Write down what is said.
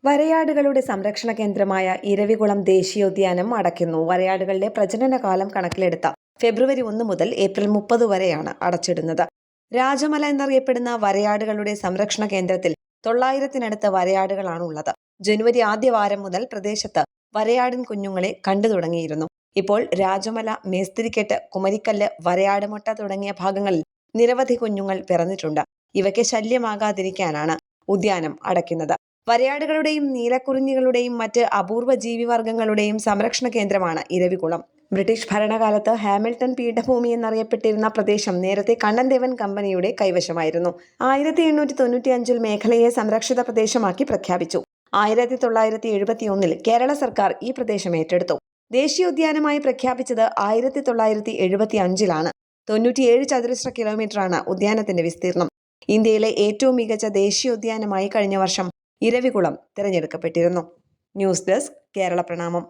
വരയാടുകളുടെ സംരക്ഷണ കേന്ദ്രമായ ഇരവികുളം ദേശീയോദ്യാനം അടയ്ക്കുന്നു. വരയാടുകളുടെ പ്രജനനകാലം കണക്കിലെടുത്ത ഫെബ്രുവരി 1 മുതൽ ഏപ്രിൽ 30 വരെയാണ് അടച്ചിടുന്നത്. രാജമല എന്നറിയപ്പെടുന്ന വരയാടുകളുടെ സംരക്ഷണ കേന്ദ്രത്തിൽ 900-നടുത്ത് വരയാടുകളാണുള്ളത്. ജനുവരി ആദ്യവാരം മുതൽ പ്രദേശത്ത് വരയാടിൻ കുഞ്ഞുങ്ങളെ കണ്ടു തുടങ്ങിയിരുന്നു. ഇപ്പോൾ രാജമല, മേസ്തിരിക്കെട്ട്, കുമരിക്കല്ല്, വരയാടുമുട്ട തുടങ്ങിയ ഭാഗങ്ങളിൽ നിരവധി കുഞ്ഞുങ്ങൾ പിറന്നിട്ടുണ്ട്. ഇവയ്ക്ക് ശല്യമാകാതിരിക്കാനാണ് ഉദ്യാനം അടയ്ക്കുന്നത്. വരയാടുകളുടെയും നീലക്കുറിഞ്ഞികളുടെയും മറ്റ് അപൂർവ ജീവിവർഗങ്ങളുടെയും സംരക്ഷണ കേന്ദ്രമാണ് ഇരവികുളം. ബ്രിട്ടീഷ് ഭരണകാലത്ത് ഹാമിൽട്ടൺ പീഠഭൂമി എന്നറിയപ്പെട്ടിരുന്ന പ്രദേശം നേരത്തെ കണ്ണൻദേവൻ കമ്പനിയുടെ കൈവശമായിരുന്നു. 1895 മേഖലയെ സംരക്ഷിത പ്രദേശമാക്കി പ്രഖ്യാപിച്ചു. 1971 കേരള സർക്കാർ ഈ പ്രദേശം ഏറ്റെടുത്തു. ദേശീയോദ്യാനമായി പ്രഖ്യാപിച്ചത് 1975 97 ചതുരശ്ര കിലോമീറ്ററാണ് ഉദ്യാനത്തിന്റെ വിസ്തീർണം. ഇന്ത്യയിലെ ഏറ്റവും മികച്ച ദേശീയോദ്യാനമായി കഴിഞ്ഞ വർഷം ഇരവികുളം തിരഞ്ഞെടുക്കപ്പെട്ടിരുന്നു. ന്യൂസ് ഡെസ്ക് കേരള പ്രണാമം.